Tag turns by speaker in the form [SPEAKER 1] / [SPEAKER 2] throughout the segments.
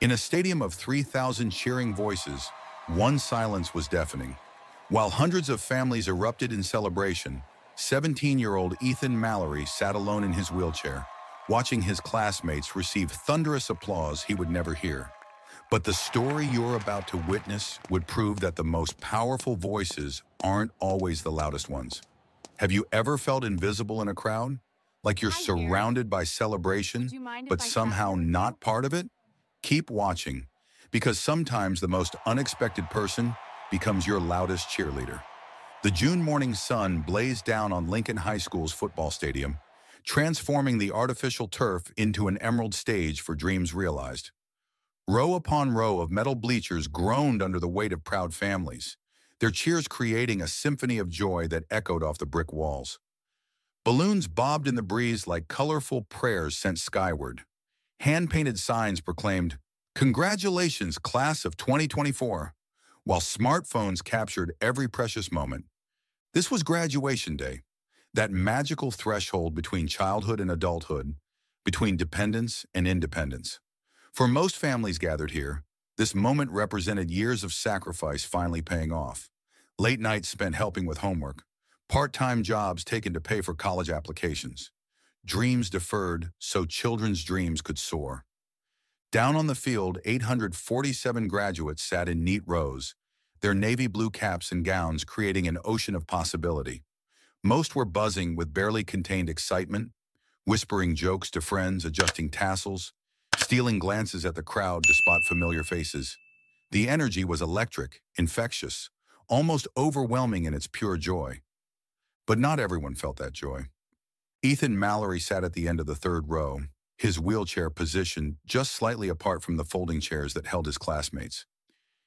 [SPEAKER 1] In a stadium of 3,000 cheering voices, one silence was deafening. While hundreds of families erupted in celebration, 17-year-old Ethan Mallory sat alone in his wheelchair, watching his classmates receive thunderous applause he would never hear. But the story you're about to witness would prove that the most powerful voices aren't always the loudest ones. Have you ever felt invisible in a crowd? Like you're
[SPEAKER 2] Hi here.
[SPEAKER 1] surrounded by celebration,
[SPEAKER 2] Would you mind if
[SPEAKER 1] but
[SPEAKER 2] I chat
[SPEAKER 1] somehow
[SPEAKER 2] here with you?
[SPEAKER 1] not part of it? Keep watching, because sometimes the most unexpected person becomes your loudest cheerleader. The June morning sun blazed down on Lincoln High School's football stadium, transforming the artificial turf into an emerald stage for dreams realized. Row upon row of metal bleachers groaned under the weight of proud families, their cheers creating a symphony of joy that echoed off the brick walls. Balloons bobbed in the breeze like colorful prayers sent skyward. Hand-painted signs proclaimed, "Congratulations, class of 2024," while smartphones captured every precious moment. This was graduation day, that magical threshold between childhood and adulthood, between dependence and independence. For most families gathered here, this moment represented years of sacrifice finally paying off. Late nights spent helping with homework, part-time jobs taken to pay for college applications, dreams deferred so children's dreams could soar. Down on the field, 847 graduates sat in neat rows, their navy blue caps and gowns creating an ocean of possibility. Most were buzzing with barely contained excitement, whispering jokes to friends, adjusting tassels, stealing glances at the crowd to spot familiar faces. The energy was electric, infectious, almost overwhelming in its pure joy. But not everyone felt that joy. Ethan Mallory sat at the end of the third row, his wheelchair positioned just slightly apart from the folding chairs that held his classmates.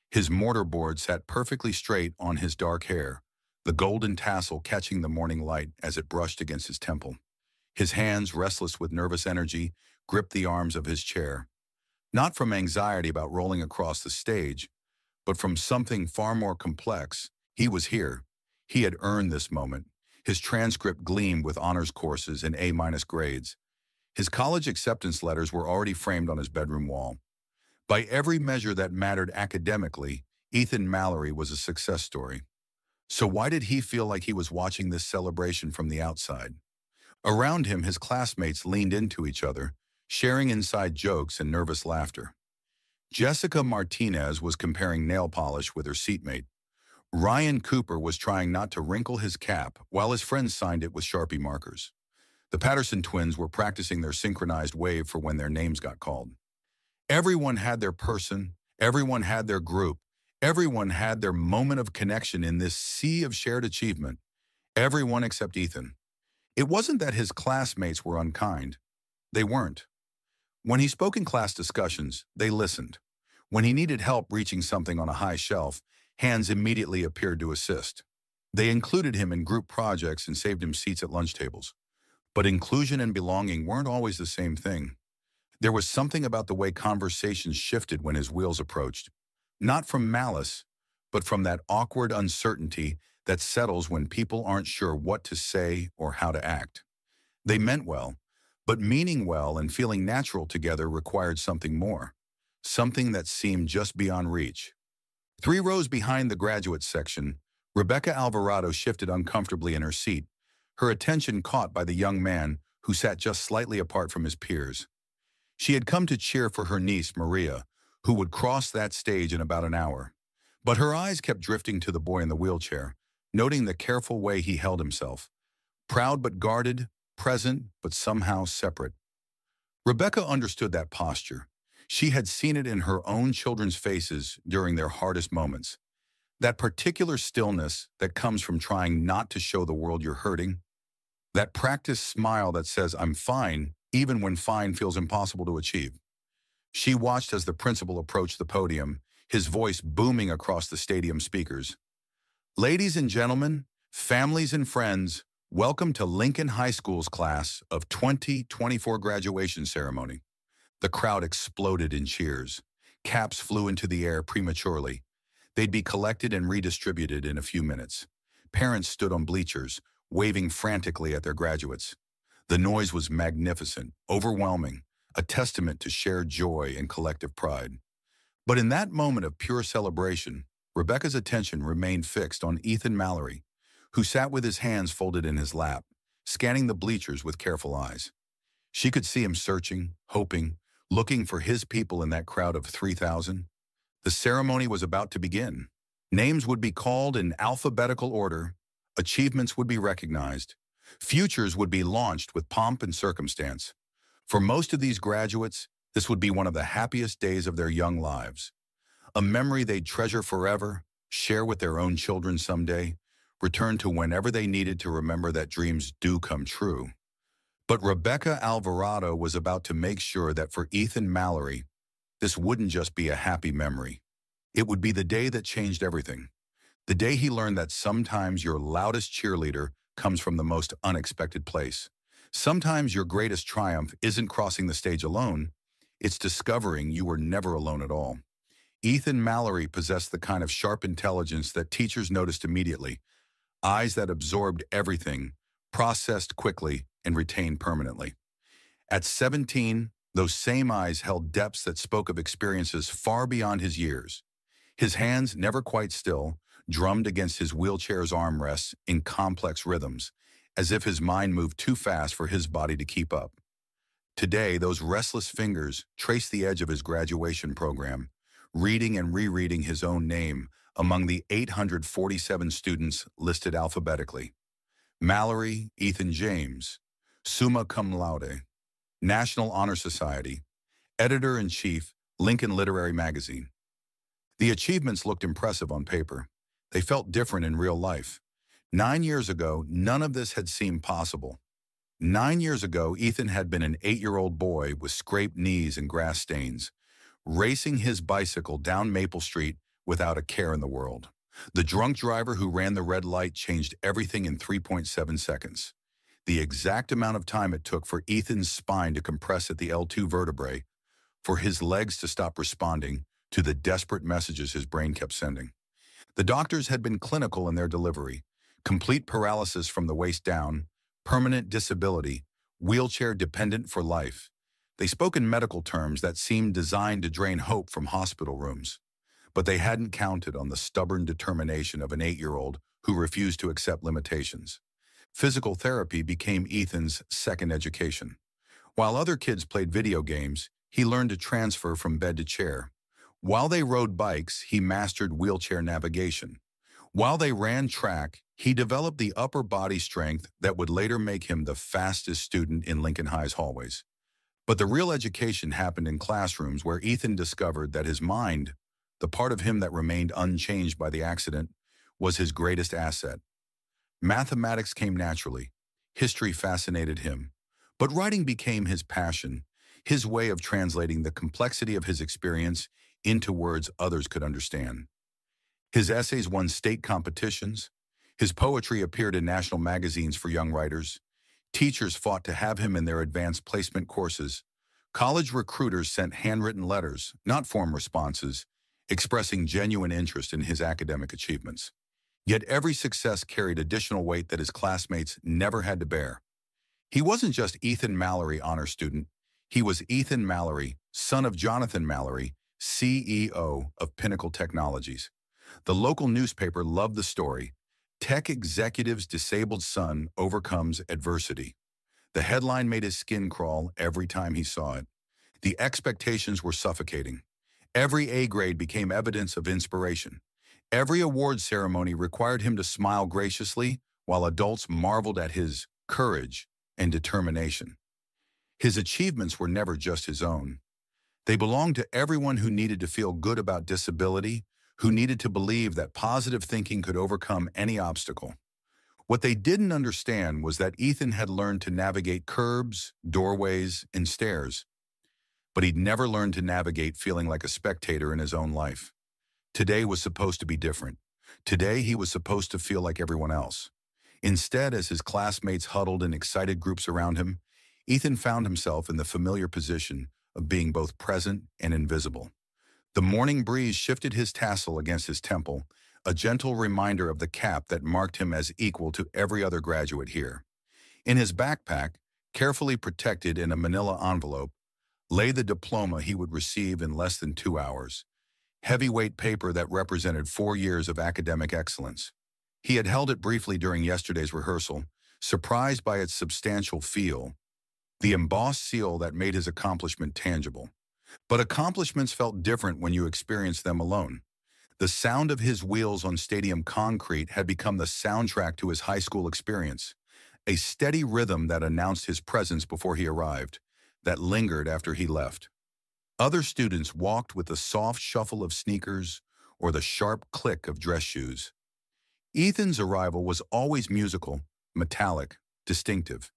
[SPEAKER 1] His mortarboard sat perfectly straight on his dark hair, the golden tassel catching the morning light as it brushed against his temple. His hands, restless with nervous energy, gripped the arms of his chair, not from anxiety about rolling across the stage, but from something far more complex. He was here. He had earned this moment. His transcript gleamed with honors courses and A- grades. His college acceptance letters were already framed on his bedroom wall. By every measure that mattered academically, Ethan Mallory was a success story. So why did he feel like he was watching this celebration from the outside? Around him, his classmates leaned into each other, sharing inside jokes and nervous laughter. Jessica Martinez was comparing nail polish with her seatmate. Ryan Cooper was trying not to wrinkle his cap while his friends signed it with Sharpie markers. The Patterson twins were practicing their synchronized wave for when their names got called. Everyone had their person, everyone had their group, everyone had their moment of connection in this sea of shared achievement. Everyone except Ethan. It wasn't that his classmates were unkind. They weren't. When he spoke in class discussions, they listened. When he needed help reaching something on a high shelf, hands immediately appeared to assist. They included him in group projects and saved him seats at lunch tables. But inclusion and belonging weren't always the same thing. There was something about the way conversations shifted when his wheels approached. Not from malice, but from that awkward uncertainty that settles when people aren't sure what to say or how to act. They meant well, but meaning well and feeling natural together required something more. Something that seemed just beyond reach. 3 rows behind the graduate section, Rebecca Alvarado shifted uncomfortably in her seat, her attention caught by the young man who sat just slightly apart from his peers. She had come to cheer for her niece, Maria, who would cross that stage in about an hour. But her eyes kept drifting to the boy in the wheelchair, noting the careful way he held himself. Proud but guarded, present but somehow separate. Rebecca understood that posture. She had seen it in her own children's faces during their hardest moments. That particular stillness that comes from trying not to show the world you're hurting. That practiced smile that says, "I'm fine," even when fine feels impossible to achieve. She watched as the principal approached the podium, his voice booming across the stadium speakers. "Ladies and gentlemen, families and friends, welcome to Lincoln High School's class of 2024 graduation ceremony." The crowd exploded in cheers. Caps flew into the air prematurely. They'd be collected and redistributed in a few minutes. Parents stood on bleachers, waving frantically at their graduates. The noise was magnificent, overwhelming, a testament to shared joy and collective pride. But in that moment of pure celebration, Rebecca's attention remained fixed on Ethan Mallory, who sat with his hands folded in his lap, scanning the bleachers with careful eyes. She could see him searching, hoping, looking for his people in that crowd of 3,000. The ceremony was about to begin. Names would be called in alphabetical order, achievements would be recognized, futures would be launched with pomp and circumstance. For most of these graduates, this would be one of the happiest days of their young lives. A memory they'd treasure forever, share with their own children someday, return to whenever they needed to remember that dreams do come true. But Rebecca Alvarado was about to make sure that for Ethan Mallory, this wouldn't just be a happy memory. It would be the day that changed everything. The day he learned that sometimes your loudest cheerleader comes from the most unexpected place. Sometimes your greatest triumph isn't crossing the stage alone, it's discovering you were never alone at all. Ethan Mallory possessed the kind of sharp intelligence that teachers noticed immediately, eyes that absorbed everything, processed quickly, and retained permanently. At 17, those same eyes held depths that spoke of experiences far beyond his years. His hands, never quite still, drummed against his wheelchair's armrests in complex rhythms, as if his mind moved too fast for his body to keep up. Today, those restless fingers traced the edge of his graduation program, reading and rereading his own name among the 847 students listed alphabetically. Mallory Ethan James, summa cum laude, National Honor Society, Editor-in-Chief, Lincoln Literary Magazine. The achievements looked impressive on paper. They felt different in real life. 9 years ago, none of this had seemed possible. 9 years ago, Ethan had been an 8-year-old boy with scraped knees and grass stains, racing his bicycle down Maple Street without a care in the world. The drunk driver who ran the red light changed everything in 3.7 seconds. The exact amount of time it took for Ethan's spine to compress at the L2 vertebrae, for his legs to stop responding to the desperate messages his brain kept sending. The doctors had been clinical in their delivery: complete paralysis from the waist down, permanent disability, wheelchair dependent for life. They spoke in medical terms that seemed designed to drain hope from hospital rooms. But they hadn't counted on the stubborn determination of an 8-year-old who refused to accept limitations. Physical therapy became Ethan's second education. While other kids played video games, he learned to transfer from bed to chair. While they rode bikes, he mastered wheelchair navigation. While they ran track, he developed the upper body strength that would later make him the fastest student in Lincoln High's hallways. But the real education happened in classrooms where Ethan discovered that his mind, the part of him that remained unchanged by the accident, was his greatest asset. Mathematics came naturally. History fascinated him. But writing became his passion, his way of translating the complexity of his experience into words others could understand. His essays won state competitions. His poetry appeared in national magazines for young writers. Teachers fought to have him in their advanced placement courses. College recruiters sent handwritten letters, not form responses, expressing genuine interest in his academic achievements. Yet every success carried additional weight that his classmates never had to bear. He wasn't just Ethan Mallory honor student. He was Ethan Mallory, son of Jonathan Mallory, CEO of Pinnacle Technologies. The local newspaper loved the story. Tech executive's disabled son overcomes adversity. The headline made his skin crawl every time he saw it. The expectations were suffocating. Every A grade became evidence of inspiration. Every award ceremony required him to smile graciously, while adults marveled at his courage and determination. His achievements were never just his own. They belonged to everyone who needed to feel good about disability, who needed to believe that positive thinking could overcome any obstacle. What they didn't understand was that Ethan had learned to navigate curbs, doorways, and stairs, but he'd never learned to navigate feeling like a spectator in his own life. Today was supposed to be different. Today he was supposed to feel like everyone else. Instead, as his classmates huddled in excited groups around him, Ethan found himself in the familiar position of being both present and invisible. The morning breeze shifted his tassel against his temple, a gentle reminder of the cap that marked him as equal to every other graduate here. In his backpack, carefully protected in a manila envelope, lay the diploma he would receive in less than 2 hours, heavyweight paper that represented 4 years of academic excellence. He had held it briefly during yesterday's rehearsal, surprised by its substantial feel, the embossed seal that made his accomplishment tangible. But accomplishments felt different when you experienced them alone. The sound of his wheels on stadium concrete had become the soundtrack to his high school experience, a steady rhythm that announced his presence before he arrived, that lingered after he left. Other students walked with the soft shuffle of sneakers or the sharp click of dress shoes. Ethan's arrival was always musical, metallic, distinctive.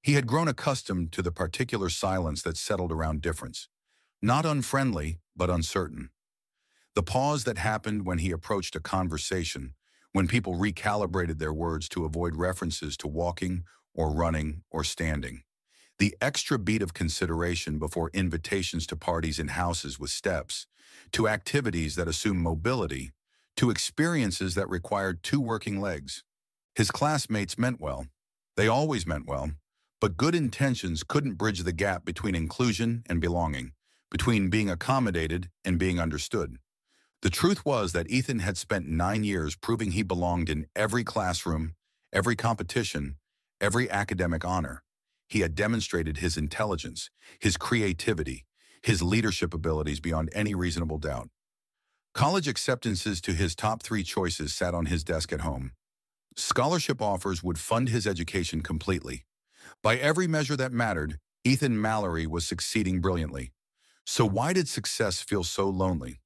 [SPEAKER 1] He had grown accustomed to the particular silence that settled around difference, not unfriendly, but uncertain. The pause that happened when he approached a conversation, when people recalibrated their words to avoid references to walking or running or standing. The extra beat of consideration before invitations to parties in houses with steps, to activities that assume mobility, to experiences that required two working legs. His classmates meant well. They always meant well, but good intentions couldn't bridge the gap between inclusion and belonging, between being accommodated and being understood. The truth was that Ethan had spent 9 years proving he belonged in every classroom, every competition, every academic honor. He had demonstrated his intelligence, his creativity, his leadership abilities beyond any reasonable doubt. College acceptances to his top 3 choices sat on his desk at home. Scholarship offers would fund his education completely. By every measure that mattered, Ethan Mallory was succeeding brilliantly. So why did success feel so lonely?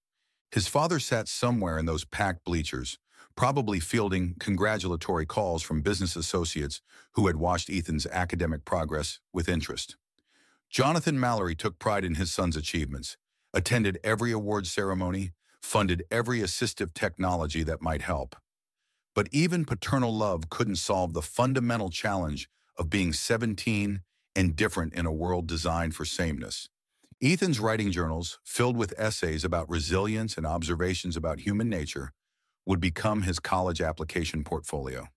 [SPEAKER 1] His father sat somewhere in those packed bleachers, probably fielding congratulatory calls from business associates who had watched Ethan's academic progress with interest. Jonathan Mallory took pride in his son's achievements, attended every award ceremony, funded every assistive technology that might help. But even paternal love couldn't solve the fundamental challenge of being 17 and different in a world designed for sameness. Ethan's writing journals, filled with essays about resilience and observations about human nature, would become his college application portfolio.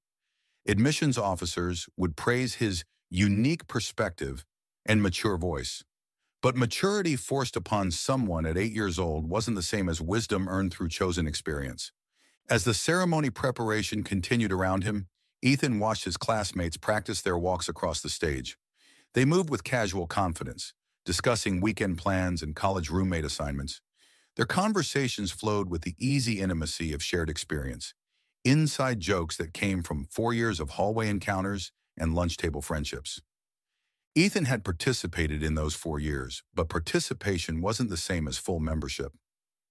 [SPEAKER 1] Admissions officers would praise his unique perspective and mature voice. But maturity forced upon someone at 8 years old wasn't the same as wisdom earned through chosen experience. As the ceremony preparation continued around him, Ethan watched his classmates practice their walks across the stage. They moved with casual confidence, discussing weekend plans and college roommate assignments. Their conversations flowed with the easy intimacy of shared experience, inside jokes that came from 4 years of hallway encounters and lunch table friendships. Ethan had participated in those 4 years, but participation wasn't the same as full membership.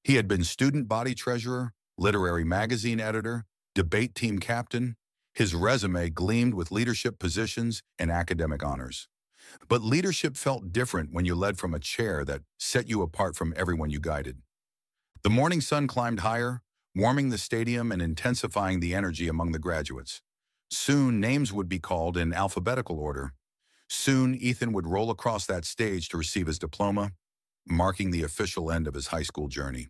[SPEAKER 1] He had been student body treasurer, literary magazine editor, debate team captain. His resume gleamed with leadership positions and academic honors. But leadership felt different when you led from a chair that set you apart from everyone you guided. The morning sun climbed higher, warming the stadium and intensifying the energy among the graduates. Soon, names would be called in alphabetical order. Soon, Ethan would roll across that stage to receive his diploma, marking the official end of his high school journey.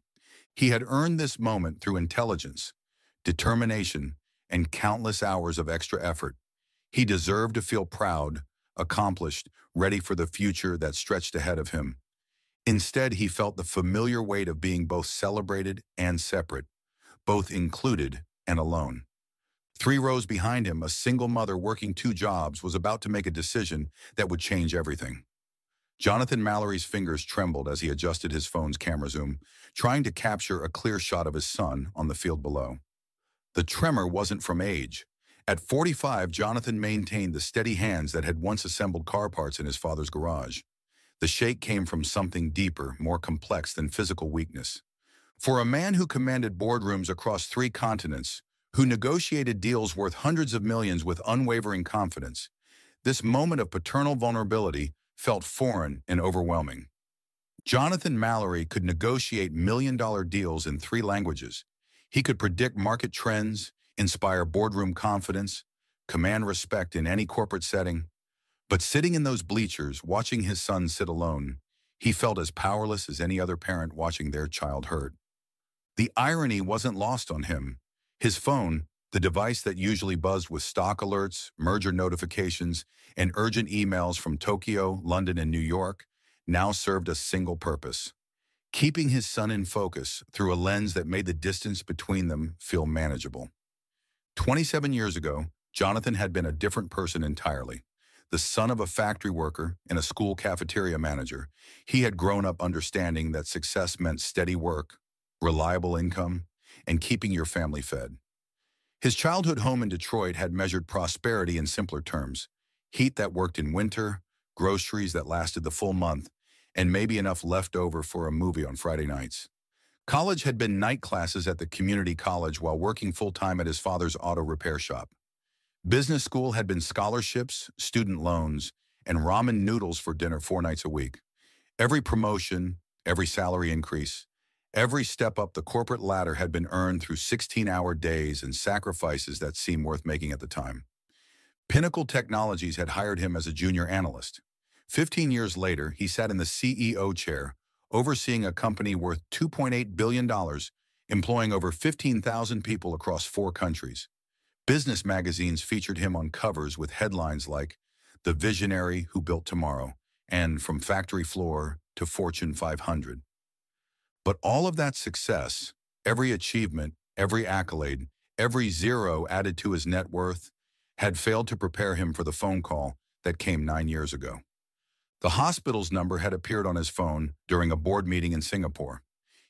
[SPEAKER 1] He had earned this moment through intelligence, determination, and countless hours of extra effort. He deserved to feel proud, accomplished, ready for the future that stretched ahead of him. Instead, he felt the familiar weight of being both celebrated and separate, both included and alone. 3 rows behind him, a single mother working 2 jobs was about to make a decision that would change everything. Jonathan Mallory's fingers trembled as he adjusted his phone's camera zoom, trying to capture a clear shot of his son on the field below. The tremor wasn't from age. At 45, Jonathan maintained the steady hands that had once assembled car parts in his father's garage. The shake came from something deeper, more complex than physical weakness. For a man who commanded boardrooms across 3 continents, who negotiated deals worth hundreds of millions with unwavering confidence, this moment of paternal vulnerability felt foreign and overwhelming. Jonathan Mallory could negotiate million-dollar deals in 3 languages. He could predict market trends, inspire boardroom confidence, command respect in any corporate setting. But sitting in those bleachers, watching his son sit alone, he felt as powerless as any other parent watching their child hurt. The irony wasn't lost on him. His phone, the device that usually buzzed with stock alerts, merger notifications, and urgent emails from Tokyo, London, and New York, now served a single purpose: keeping his son in focus through a lens that made the distance between them feel manageable. 27 years ago, Jonathan had been a different person entirely. The son of a factory worker and a school cafeteria manager, he had grown up understanding that success meant steady work, reliable income, and keeping your family fed. His childhood home in Detroit had measured prosperity in simpler terms: heat that worked in winter, groceries that lasted the full month, and maybe enough left over for a movie on Friday nights. College had been night classes at the community college while working full-time at his father's auto repair shop. Business school had been scholarships, student loans, and ramen noodles for dinner 4 nights a week. Every promotion, every salary increase, every step up the corporate ladder had been earned through 16-hour days and sacrifices that seemed worth making at the time. Pinnacle Technologies had hired him as a junior analyst. 15 years later, he sat in the CEO chair, overseeing a company worth $2.8 billion, employing over 15,000 people across 4 countries. Business magazines featured him on covers with headlines like "The Visionary Who Built Tomorrow" and "From Factory Floor to Fortune 500." But all of that success, every achievement, every accolade, every zero added to his net worth, had failed to prepare him for the phone call that came 9 years ago. The hospital's number had appeared on his phone during a board meeting in Singapore.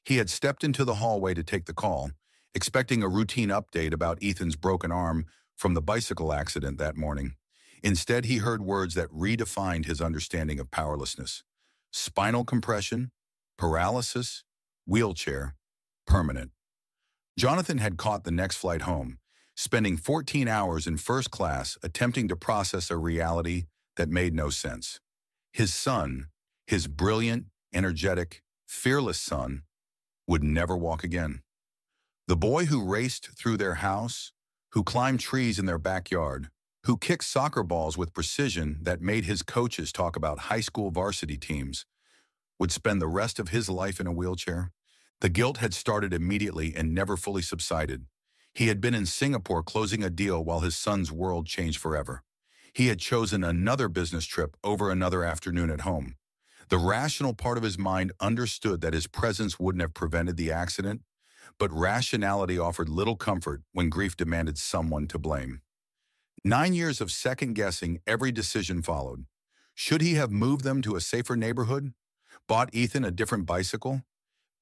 [SPEAKER 1] He had stepped into the hallway to take the call, expecting a routine update about Ethan's broken arm from the bicycle accident that morning. Instead, he heard words that redefined his understanding of powerlessness: spinal compression, paralysis, wheelchair, permanent. Jonathan had caught the next flight home, spending 14 hours in first class attempting to process a reality that made no sense. His son, his brilliant, energetic, fearless son, would never walk again. The boy who raced through their house, who climbed trees in their backyard, who kicked soccer balls with precision that made his coaches talk about high school varsity teams, would spend the rest of his life in a wheelchair. The guilt had started immediately and never fully subsided. He had been in Singapore closing a deal while his son's world changed forever. He had chosen another business trip over another afternoon at home. The rational part of his mind understood that his presence wouldn't have prevented the accident, but rationality offered little comfort when grief demanded someone to blame. 9 years of second-guessing every decision followed. Should he have moved them to a safer neighborhood? Bought Ethan a different bicycle?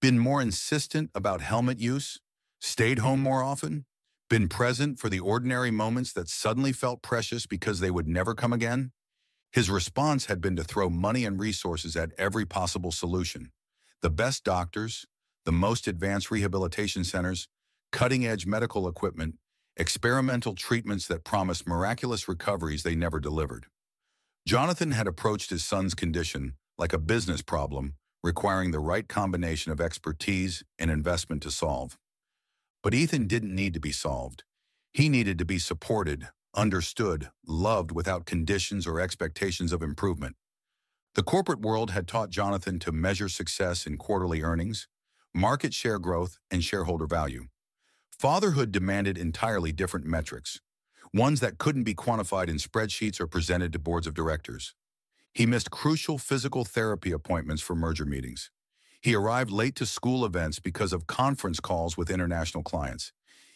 [SPEAKER 1] Been more insistent about helmet use? Stayed home more often? Been present for the ordinary moments that suddenly felt precious because they would never come again? His response had been to throw money and resources at every possible solution: the best doctors, the most advanced rehabilitation centers, cutting-edge medical equipment, experimental treatments that promised miraculous recoveries they never delivered. Jonathan had approached his son's condition like a business problem, requiring the right combination of expertise and investment to solve. But Ethan didn't need to be solved. He needed to be supported, understood, loved without conditions or expectations of improvement. The corporate world had taught Jonathan to measure success in quarterly earnings, market share growth, and shareholder value. Fatherhood demanded entirely different metrics, ones that couldn't be quantified in spreadsheets or presented to boards of directors. He missed crucial physical therapy appointments for merger meetings. He arrived late to school events because of conference calls with international clients.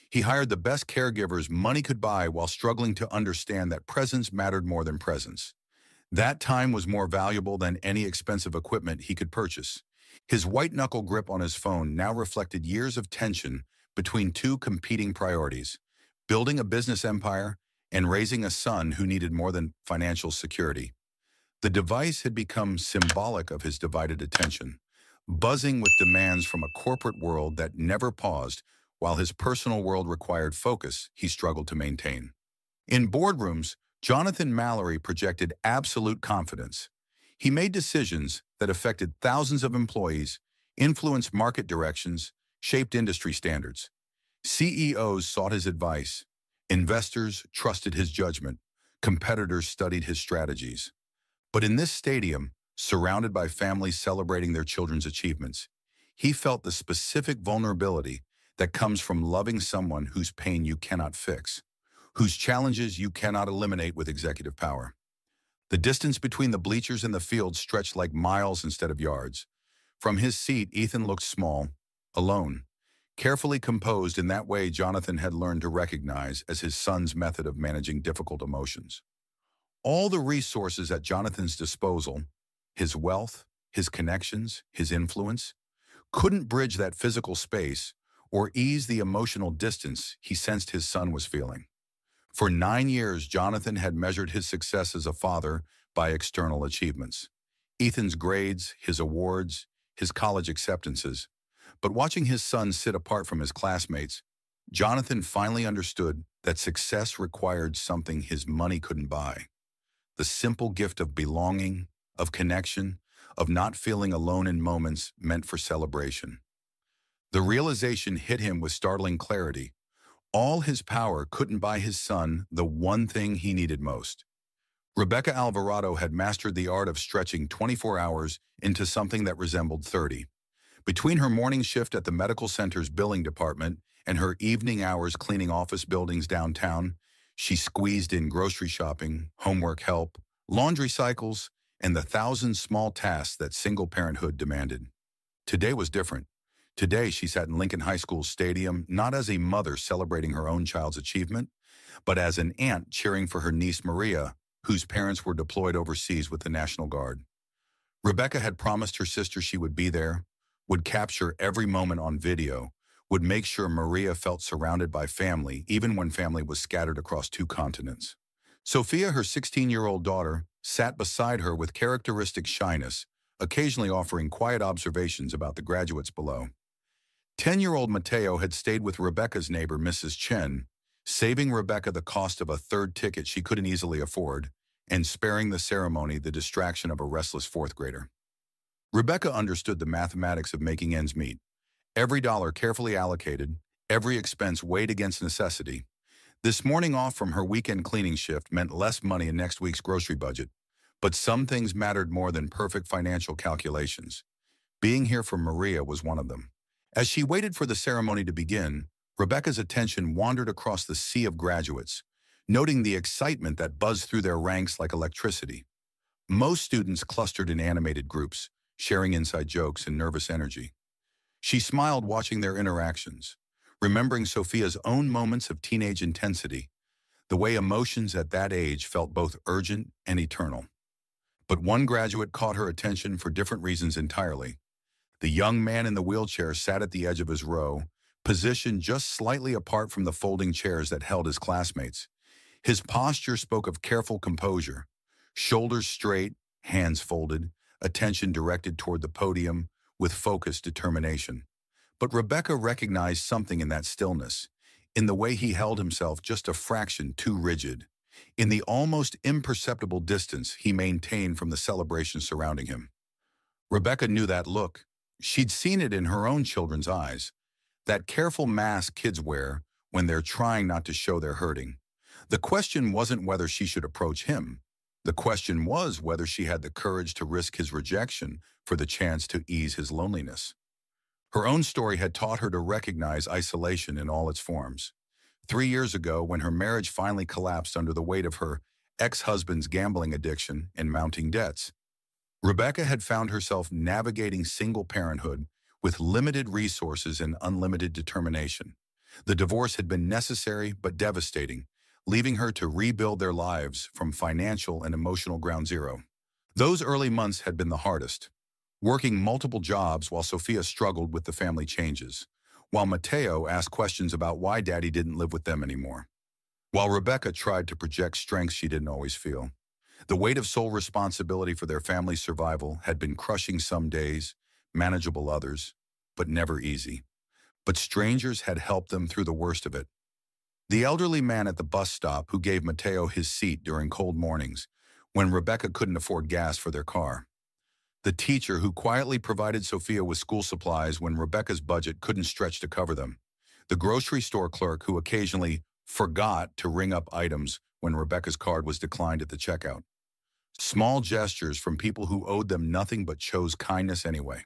[SPEAKER 1] He hired the best caregivers money could buy while struggling to understand that presence mattered more than presence. That time was more valuable than any expensive equipment he could purchase. His white-knuckle grip on his phone now reflected years of tension between 2 competing priorities: building a business empire and raising a son who needed more than financial security. The device had become symbolic of his divided attention, buzzing with demands from a corporate world that never paused, while his personal world required focus he struggled to maintain. In boardrooms, Jonathan Mallory projected absolute confidence. He made decisions that affected thousands of employees, influenced market directions, shaped industry standards. CEOs sought his advice. Investors trusted his judgment. Competitors studied his strategies. But in this stadium, surrounded by families celebrating their children's achievements, he felt the specific vulnerability that comes from loving someone whose pain you cannot fix, whose challenges you cannot eliminate with executive power. The distance between the bleachers and the field stretched like miles instead of yards. From his seat, Ethan looked small, alone, carefully composed in that way Jonathan had learned to recognize as his son's method of managing difficult emotions. All the resources at Jonathan's disposal, his wealth, his connections, his influence, couldn't bridge that physical space or ease the emotional distance he sensed his son was feeling. For 9 years, Jonathan had measured his success as a father by external achievements. Ethan's grades, his awards, his college acceptances. But watching his son sit apart from his classmates, Jonathan finally understood that success required something his money couldn't buy. The simple gift of belonging, of connection, of not feeling alone in moments meant for celebration. The realization hit him with startling clarity. All his power couldn't buy his son the one thing he needed most. Rebecca Alvarado had mastered the art of stretching 24 hours into something that resembled 30. Between her morning shift at the medical center's billing department and her evening hours cleaning office buildings downtown, she squeezed in grocery shopping, homework help, laundry cycles, and the thousand small tasks that single parenthood demanded. Today was different. Today, she sat in Lincoln High School's stadium not as a mother celebrating her own child's achievement, but as an aunt cheering for her niece Maria, whose parents were deployed overseas with the National Guard. Rebecca had promised her sister she would be there, would capture every moment on video, would make sure Maria felt surrounded by family, even when family was scattered across 2 continents. Sophia, her 16-year-old daughter, sat beside her with characteristic shyness, occasionally offering quiet observations about the graduates below. 10-year-old Mateo had stayed with Rebecca's neighbor, Mrs. Chen, saving Rebecca the cost of a third ticket she couldn't easily afford, and sparing the ceremony the distraction of a restless 4th grader. Rebecca understood the mathematics of making ends meet. Every dollar carefully allocated, every expense weighed against necessity. This morning off from her weekend cleaning shift meant less money in next week's grocery budget, but some things mattered more than perfect financial calculations. Being here for Maria was one of them. As she waited for the ceremony to begin, Rebecca's attention wandered across the sea of graduates, noting the excitement that buzzed through their ranks like electricity. Most students clustered in animated groups, sharing inside jokes and nervous energy. She smiled watching their interactions, remembering Sophia's own moments of teenage intensity, the way emotions at that age felt both urgent and eternal. But one graduate caught her attention for different reasons entirely. The young man in the wheelchair sat at the edge of his row, positioned just slightly apart from the folding chairs that held his classmates. His posture spoke of careful composure, shoulders straight, hands folded, attention directed toward the podium with focused determination. But Rebecca recognized something in that stillness, in the way he held himself just a fraction too rigid, in the almost imperceptible distance he maintained from the celebration surrounding him. Rebecca knew that look. She'd seen it in her own children's eyes, that careful mask kids wear when they're trying not to show they're hurting. The question wasn't whether she should approach him. The question was whether she had the courage to risk his rejection for the chance to ease his loneliness. Her own story had taught her to recognize isolation in all its forms. 3 years ago, when her marriage finally collapsed under the weight of her ex-husband's gambling addiction and mounting debts, Rebecca had found herself navigating single parenthood with limited resources and unlimited determination. The divorce had been necessary but devastating, leaving her to rebuild their lives from financial and emotional ground zero. Those early months had been the hardest, working multiple jobs while Sophia struggled with the family changes, while Mateo asked questions about why Daddy didn't live with them anymore, while Rebecca tried to project strengths she didn't always feel. The weight of sole responsibility for their family's survival had been crushing some days, manageable others, but never easy. But strangers had helped them through the worst of it. The elderly man at the bus stop who gave Mateo his seat during cold mornings, when Rebecca couldn't afford gas for their car. The teacher who quietly provided Sophia with school supplies when Rebecca's budget couldn't stretch to cover them. The grocery store clerk who occasionally forgot to ring up items when Rebecca's card was declined at the checkout. Small gestures from people who owed them nothing but chose kindness anyway.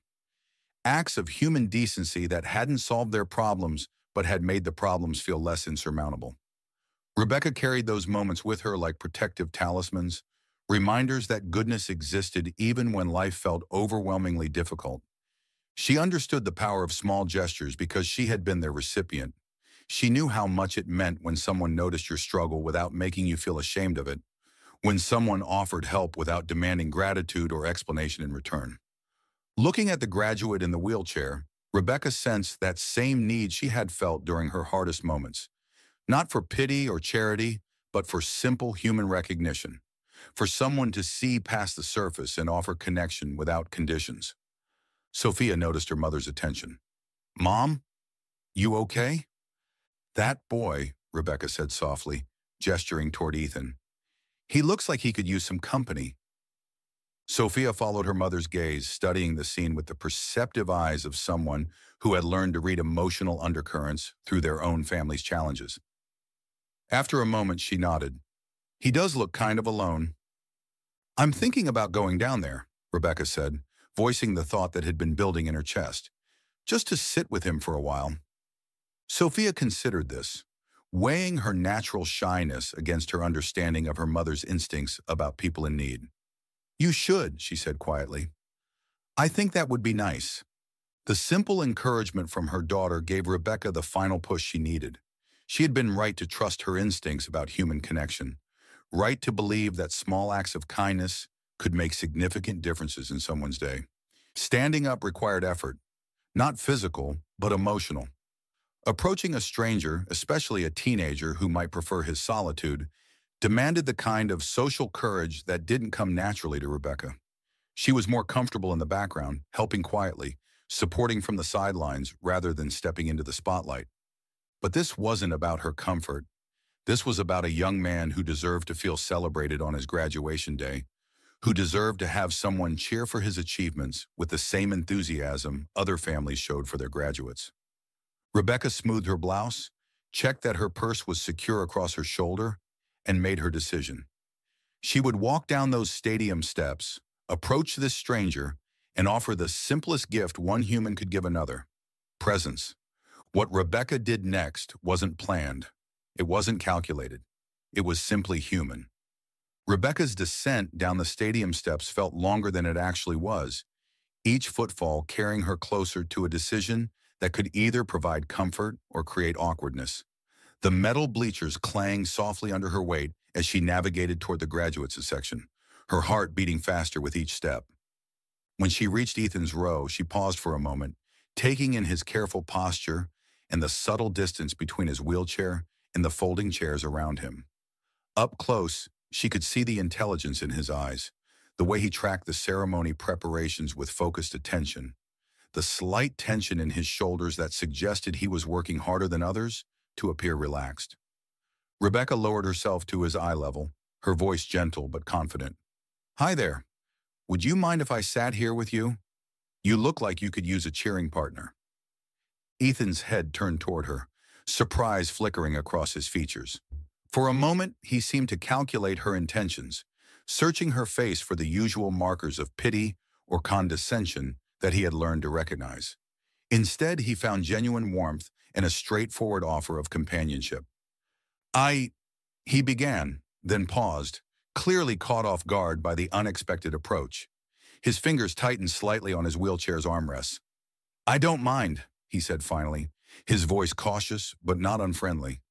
[SPEAKER 1] Acts of human decency that hadn't solved their problems but had made the problems feel less insurmountable. Rebecca carried those moments with her like protective talismans, reminders that goodness existed even when life felt overwhelmingly difficult. She understood the power of small gestures because she had been their recipient. She knew how much it meant when someone noticed your struggle without making you feel ashamed of it, when someone offered help without demanding gratitude or explanation in return. Looking at the graduate in the wheelchair, Rebecca sensed that same need she had felt during her hardest moments, not for pity or charity, but for simple human recognition, for someone to see past the surface and offer connection without conditions. Sophia noticed her mother's attention. "Mom, you okay?" "That boy," Rebecca said softly, gesturing toward Ethan. "He looks like he could use some company." Sophia followed her mother's gaze, studying the scene with the perceptive eyes of someone who had learned to read emotional undercurrents through their own family's challenges. After a moment, she nodded. "He does look kind of alone." "I'm thinking about going down there," Rebecca said, voicing the thought that had been building in her chest, "just to sit with him for a while." Sophia considered this, weighing her natural shyness against her understanding of her mother's instincts about people in need. "You should," she said quietly. "I think that would be nice." The simple encouragement from her daughter gave Rebecca the final push she needed. She had been right to trust her instincts about human connection, right to believe that small acts of kindness could make significant differences in someone's day. Standing up required effort, not physical, but emotional. Approaching a stranger, especially a teenager who might prefer his solitude, demanded the kind of social courage that didn't come naturally to Rebecca. She was more comfortable in the background, helping quietly, supporting from the sidelines rather than stepping into the spotlight. But this wasn't about her comfort. This was about a young man who deserved to feel celebrated on his graduation day, who deserved to have someone cheer for his achievements with the same enthusiasm other families showed for their graduates. Rebecca smoothed her blouse, checked that her purse was secure across her shoulder, and made her decision. She would walk down those stadium steps, approach this stranger, and offer the simplest gift one human could give another: presence. What Rebecca did next wasn't planned. It wasn't calculated. It was simply human. Rebecca's descent down the stadium steps felt longer than it actually was, each footfall carrying her closer to a decision that could either provide comfort or create awkwardness. The metal bleachers clanged softly under her weight as she navigated toward the graduates section, her heart beating faster with each step. When she reached Ethan's row, she paused for a moment, taking in his careful posture and the subtle distance between his wheelchair and the folding chairs around him. Up close, she could see the intelligence in his eyes, the way he tracked the ceremony preparations with focused attention, the slight tension in his shoulders that suggested he was working harder than others to appear relaxed. Rebecca lowered herself to his eye level, her voice gentle but confident. "Hi there. Would you mind if I sat here with you? You look like you could use a cheering partner." Ethan's head turned toward her, surprise flickering across his features. For a moment, he seemed to calculate her intentions, searching her face for the usual markers of pity or condescension that he had learned to recognize. Instead, he found genuine warmth and a straightforward offer of companionship. He began, then paused, clearly caught off guard by the unexpected approach. His fingers tightened slightly on his wheelchair's armrests. "I don't mind," he said finally, his voice cautious but not unfriendly.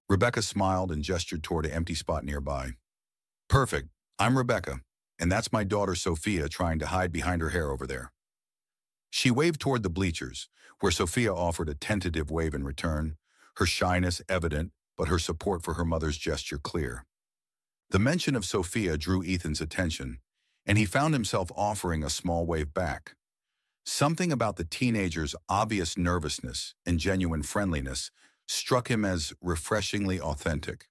[SPEAKER 1] Rebecca smiled and gestured toward an empty spot nearby. "Perfect. I'm Rebecca, and that's my daughter Sophia trying to hide behind her hair over there." She waved toward the bleachers, where Sophia offered a tentative wave in return, her shyness evident, but her support for her mother's gesture clear. The mention of Sophia drew Ethan's attention, and he found himself offering a small wave back. Something about the teenager's obvious nervousness and genuine friendliness struck him as refreshingly authentic.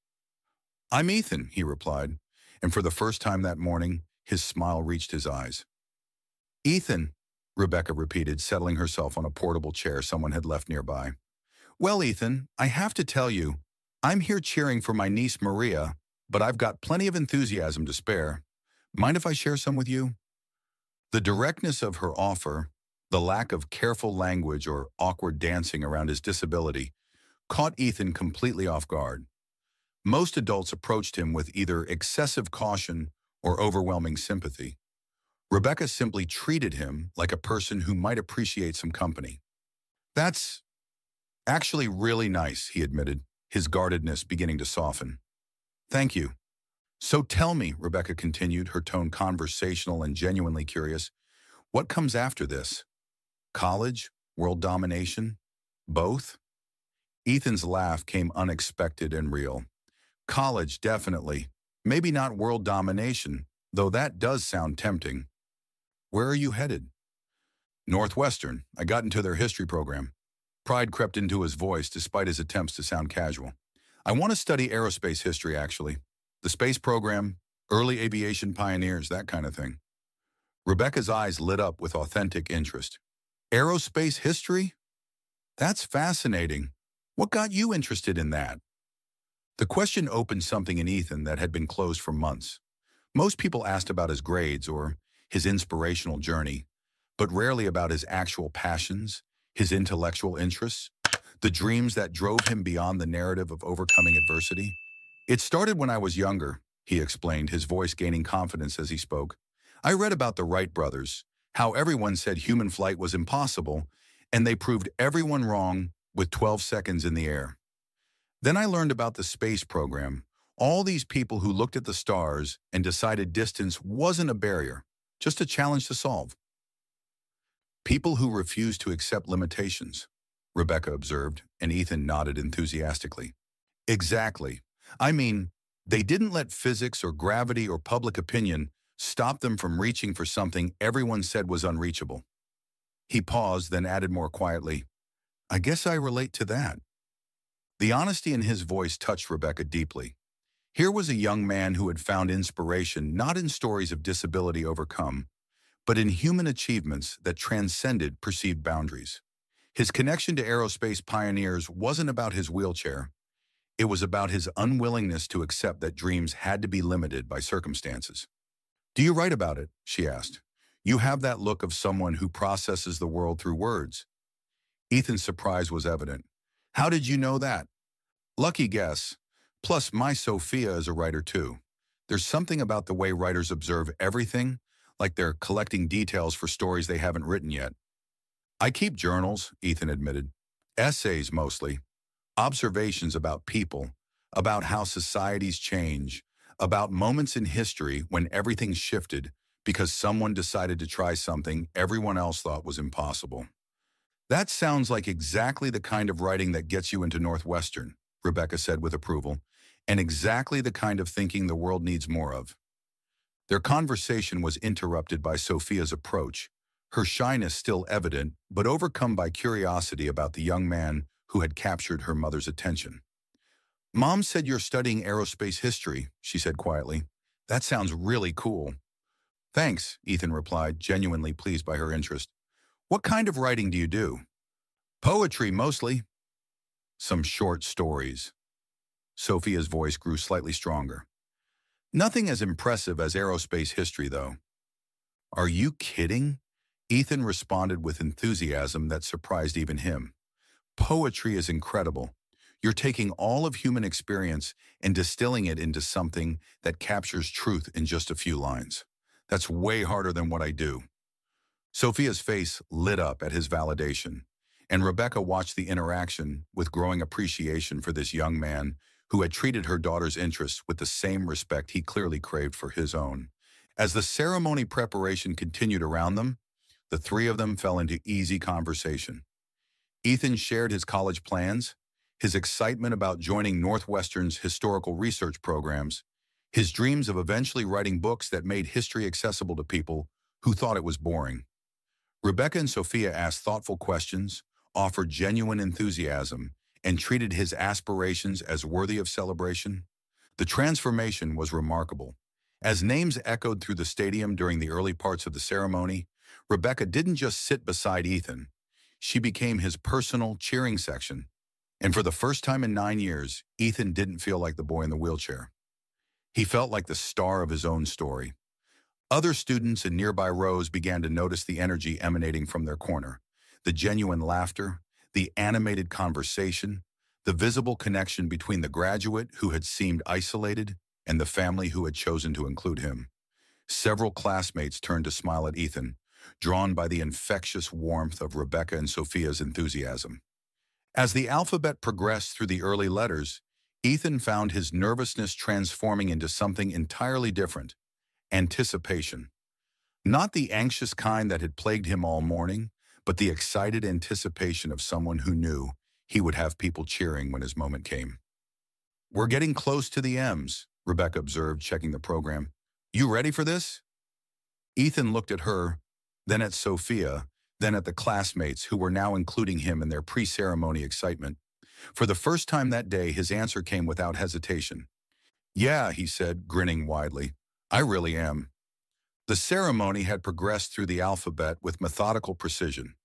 [SPEAKER 1] "I'm Ethan," he replied, and for the first time that morning, his smile reached his eyes. "Ethan," Rebecca repeated, settling herself on a portable chair someone had left nearby. "Well, Ethan, I have to tell you, I'm here cheering for my niece Maria, but I've got plenty of enthusiasm to spare. Mind if I share some with you?" The directness of her offer, the lack of careful language or awkward dancing around his disability, caught Ethan completely off guard. Most adults approached him with either excessive caution or overwhelming sympathy. Rebecca simply treated him like a person who might appreciate some company. That's actually really nice, he admitted, his guardedness beginning to soften. Thank you. So tell me, Rebecca continued, her tone conversational and genuinely curious, what comes after this? College? World domination? Both? Ethan's laugh came unexpected and real. College, definitely. Maybe not world domination, though that does sound tempting. Where are you headed? Northwestern. I got into their history program. Pride crept into his voice despite his attempts to sound casual. I want to study aerospace history, actually. The space program, early aviation pioneers, that kind of thing. Rebecca's eyes lit up with authentic interest. Aerospace history? That's fascinating. What got you interested in that? The question opened something in Ethan that had been closed for months. Most people asked about his grades or his inspirational journey, but rarely about his actual passions, his intellectual interests, the dreams that drove him beyond the narrative of overcoming adversity. It started when I was younger, he explained, his voice gaining confidence as he spoke. I read about the Wright brothers, how everyone said human flight was impossible, and they proved everyone wrong with 12 seconds in the air. Then I learned about the space program, all these people who looked at the stars and decided distance wasn't a barrier, just a challenge to solve. People who refused to accept limitations, Rebecca observed, and Ethan nodded enthusiastically. Exactly. I mean, they didn't let physics or gravity or public opinion stop them from reaching for something everyone said was unreachable. He paused, then added more quietly, I guess I relate to that. The honesty in his voice touched Rebecca deeply. Here was a young man who had found inspiration not in stories of disability overcome, but in human achievements that transcended perceived boundaries. His connection to aerospace pioneers wasn't about his wheelchair. It was about his unwillingness to accept that dreams had to be limited by circumstances. Do you write about it? She asked. You have that look of someone who processes the world through words. Ethan's surprise was evident. How did you know that? Lucky guess. Plus, my Sophia is a writer too. There's something about the way writers observe everything, like they're collecting details for stories they haven't written yet. I keep journals, Ethan admitted. Essays mostly. Observations about people, about how societies change, about moments in history when everything shifted because someone decided to try something everyone else thought was impossible. That sounds like exactly the kind of writing that gets you into Northwestern, Rebecca said with approval, and exactly the kind of thinking the world needs more of. Their conversation was interrupted by Sophia's approach, her shyness still evident, but overcome by curiosity about the young man who had captured her mother's attention. Mom said you're studying aerospace history, she said quietly. That sounds really cool. Thanks, Ethan replied, genuinely pleased by her interest. What kind of writing do you do? Poetry, mostly. Some short stories. Sophia's voice grew slightly stronger. Nothing as impressive as aerospace history, though. Are you kidding? Ethan responded with enthusiasm that surprised even him. Poetry is incredible. You're taking all of human experience and distilling it into something that captures truth in just a few lines. That's way harder than what I do. Sophia's face lit up at his validation, and Rebecca watched the interaction with growing appreciation for this young man who had treated her daughter's interests with the same respect he clearly craved for his own. As the ceremony preparation continued around them, the three of them fell into easy conversation. Ethan shared his college plans, his excitement about joining Northwestern's historical research programs, his dreams of eventually writing books that made history accessible to people who thought it was boring. Rebecca and Sophia asked thoughtful questions, offered genuine enthusiasm, and treated his aspirations as worthy of celebration. The transformation was remarkable. As names echoed through the stadium during the early parts of the ceremony, Rebecca didn't just sit beside Ethan. She became his personal cheering section. And for the first time in 9 years, Ethan didn't feel like the boy in the wheelchair. He felt like the star of his own story. Other students in nearby rows began to notice the energy emanating from their corner, the genuine laughter, the animated conversation, the visible connection between the graduate who had seemed isolated and the family who had chosen to include him. Several classmates turned to smile at Ethan, drawn by the infectious warmth of Rebecca and Sophia's enthusiasm. As the alphabet progressed through the early letters, Ethan found his nervousness transforming into something entirely different: anticipation. Not the anxious kind that had plagued him all morning, but the excited anticipation of someone who knew he would have people cheering when his moment came. "We're getting close to the M's," Rebecca observed, checking the program. "You ready for this?" Ethan looked at her, then at Sophia, then at the classmates who were now including him in their pre-ceremony excitement. For the first time that day, his answer came without hesitation. "Yeah," he said, grinning widely. "I really am." The ceremony had progressed through the alphabet with methodical precision.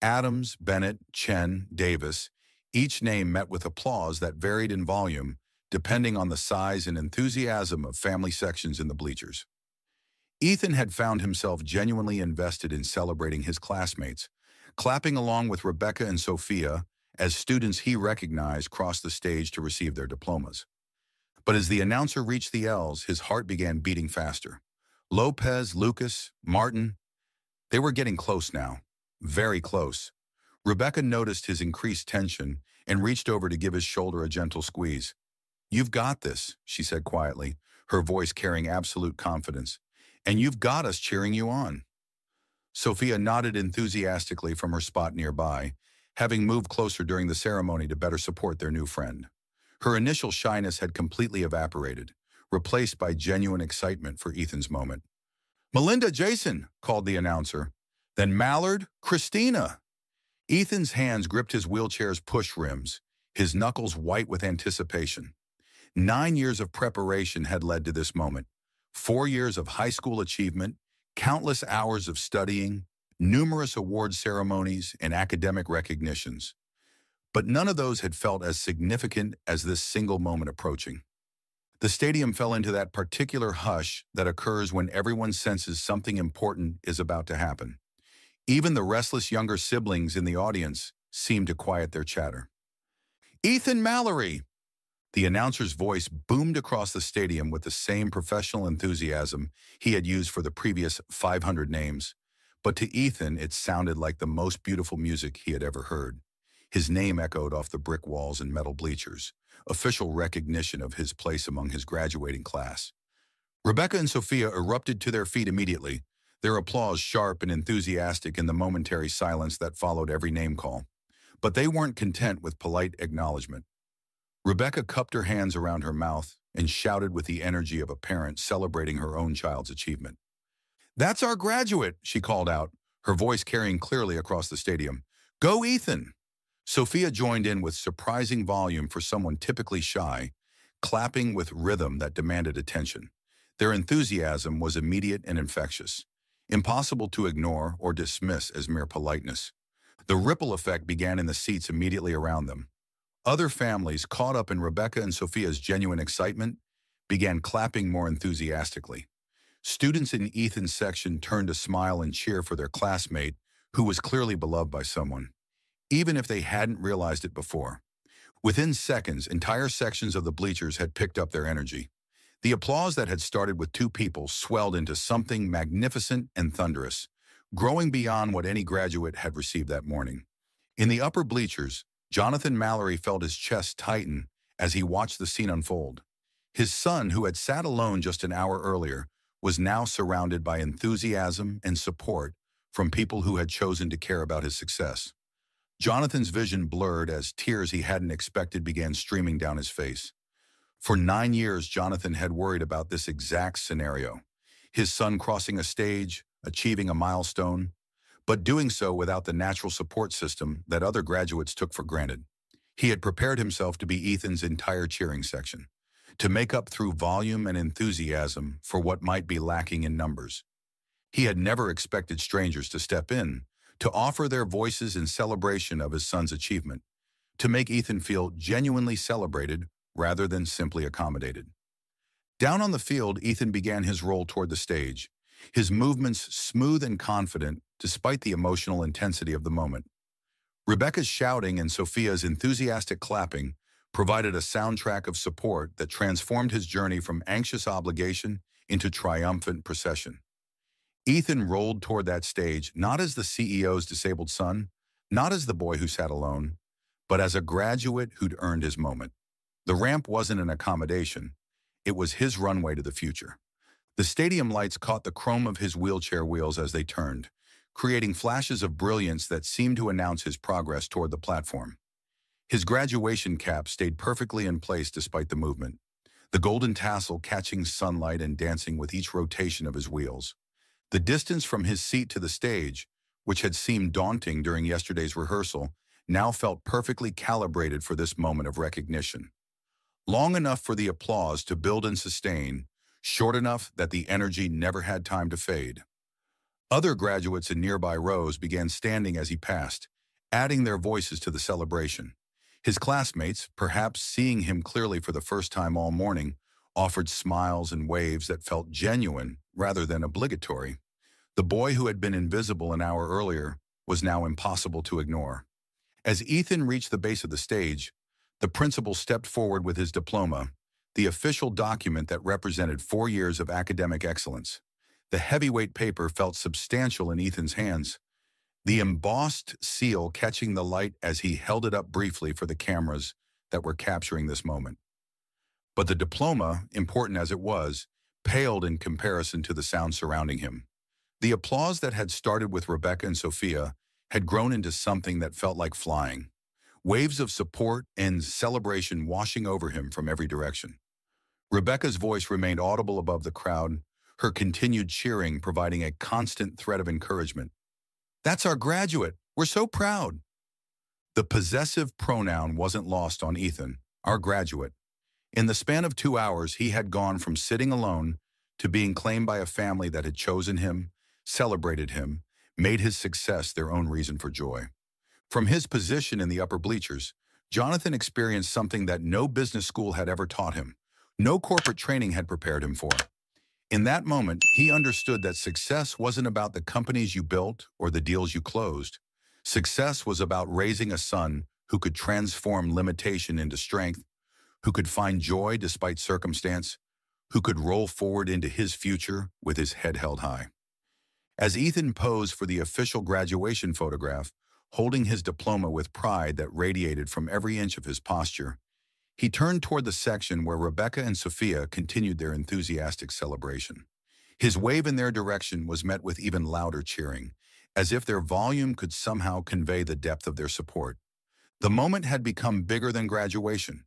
[SPEAKER 1] Adams, Bennett, Chen, Davis, each name met with applause that varied in volume, depending on the size and enthusiasm of family sections in the bleachers. Ethan had found himself genuinely invested in celebrating his classmates, clapping along with Rebecca and Sophia as students he recognized crossed the stage to receive their diplomas. But as the announcer reached the L's, his heart began beating faster. Lopez, Lucas, Martin, they were getting close now. Very close. Rebecca noticed his increased tension and reached over to give his shoulder a gentle squeeze. "You've got this," she said quietly, her voice carrying absolute confidence. "And you've got us cheering you on." Sophia nodded enthusiastically from her spot nearby, having moved closer during the ceremony to better support their new friend. Her initial shyness had completely evaporated, replaced by genuine excitement for Ethan's moment. "Melinda, Jason," called the announcer. Then Mallard, "Christina." Ethan's hands gripped his wheelchair's push rims, his knuckles white with anticipation. 9 years of preparation had led to this moment. 4 years of high school achievement, countless hours of studying, numerous award ceremonies, and academic recognitions. But none of those had felt as significant as this single moment approaching. The stadium fell into that particular hush that occurs when everyone senses something important is about to happen. Even the restless younger siblings in the audience seemed to quiet their chatter. "Ethan Mallory!" The announcer's voice boomed across the stadium with the same professional enthusiasm he had used for the previous 500 names. But to Ethan, it sounded like the most beautiful music he had ever heard. His name echoed off the brick walls and metal bleachers, official recognition of his place among his graduating class. Rebecca and Sophia erupted to their feet immediately, their applause sharp and enthusiastic in the momentary silence that followed every name call. But they weren't content with polite acknowledgement. Rebecca cupped her hands around her mouth and shouted with the energy of a parent celebrating her own child's achievement. "That's our graduate," she called out, her voice carrying clearly across the stadium. "Go, Ethan!" Sophia joined in with surprising volume for someone typically shy, clapping with rhythm that demanded attention. Their enthusiasm was immediate and infectious, impossible to ignore or dismiss as mere politeness. The ripple effect began in the seats immediately around them. Other families, caught up in Rebecca and Sophia's genuine excitement, began clapping more enthusiastically. Students in Ethan's section turned to smile and cheer for their classmate, who was clearly beloved by someone, even if they hadn't realized it before. Within seconds, entire sections of the bleachers had picked up their energy. The applause that had started with 2 people swelled into something magnificent and thunderous, growing beyond what any graduate had received that morning. In the upper bleachers, Jonathan Mallory felt his chest tighten as he watched the scene unfold. His son, who had sat alone just an hour earlier, was now surrounded by enthusiasm and support from people who had chosen to care about his success. Jonathan's vision blurred as tears he hadn't expected began streaming down his face. For 9 years, Jonathan had worried about this exact scenario. His son crossing a stage, achieving a milestone, but doing so without the natural support system that other graduates took for granted. He had prepared himself to be Ethan's entire cheering section, to make up through volume and enthusiasm for what might be lacking in numbers. He had never expected strangers to step in, to offer their voices in celebration of his son's achievement, to make Ethan feel genuinely celebrated rather than simply accommodated. Down on the field, Ethan began his roll toward the stage, his movements smooth and confident despite the emotional intensity of the moment. Rebecca's shouting and Sophia's enthusiastic clapping provided a soundtrack of support that transformed his journey from anxious obligation into triumphant procession. Ethan rolled toward that stage not as the CEO's disabled son, not as the boy who sat alone, but as a graduate who'd earned his moment. The ramp wasn't an accommodation. It was his runway to the future. The stadium lights caught the chrome of his wheelchair wheels as they turned, creating flashes of brilliance that seemed to announce his progress toward the platform. His graduation cap stayed perfectly in place despite the movement, the golden tassel catching sunlight and dancing with each rotation of his wheels. The distance from his seat to the stage, which had seemed daunting during yesterday's rehearsal, now felt perfectly calibrated for this moment of recognition. Long enough for the applause to build and sustain, short enough that the energy never had time to fade. Other graduates in nearby rows began standing as he passed, adding their voices to the celebration. His classmates, perhaps seeing him clearly for the first time all morning, offered smiles and waves that felt genuine rather than obligatory. The boy who had been invisible an hour earlier was now impossible to ignore. As Ethan reached the base of the stage, the principal stepped forward with his diploma, the official document that represented 4 years of academic excellence. The heavyweight paper felt substantial in Ethan's hands, the embossed seal catching the light as he held it up briefly for the cameras that were capturing this moment. But the diploma, important as it was, paled in comparison to the sound surrounding him. The applause that had started with Rebecca and Sophia had grown into something that felt like flying. Waves of support and celebration washing over him from every direction. Rebecca's voice remained audible above the crowd, her continued cheering providing a constant thread of encouragement. "That's our graduate. We're so proud." The possessive pronoun wasn't lost on Ethan, our graduate. In the span of 2 hours, he had gone from sitting alone to being claimed by a family that had chosen him, celebrated him, made his success their own reason for joy. From his position in the upper bleachers, Jonathan experienced something that no business school had ever taught him, no corporate training had prepared him for. In that moment, he understood that success wasn't about the companies you built or the deals you closed. Success was about raising a son who could transform limitation into strength, who could find joy despite circumstance, who could roll forward into his future with his head held high. As Ethan posed for the official graduation photograph, holding his diploma with pride that radiated from every inch of his posture, he turned toward the section where Rebecca and Sophia continued their enthusiastic celebration. His wave in their direction was met with even louder cheering, as if their volume could somehow convey the depth of their support. The moment had become bigger than graduation.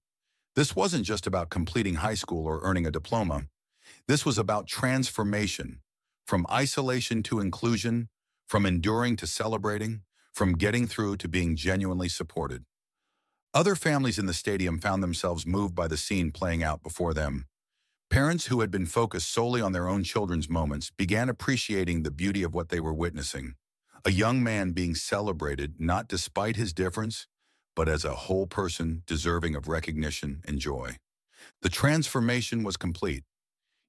[SPEAKER 1] This wasn't just about completing high school or earning a diploma. This was about transformation, from isolation to inclusion, from enduring to celebrating, from getting through to being genuinely supported. Other families in the stadium found themselves moved by the scene playing out before them. Parents who had been focused solely on their own children's moments began appreciating the beauty of what they were witnessing. A young man being celebrated not despite his difference, but as a whole person deserving of recognition and joy. The transformation was complete.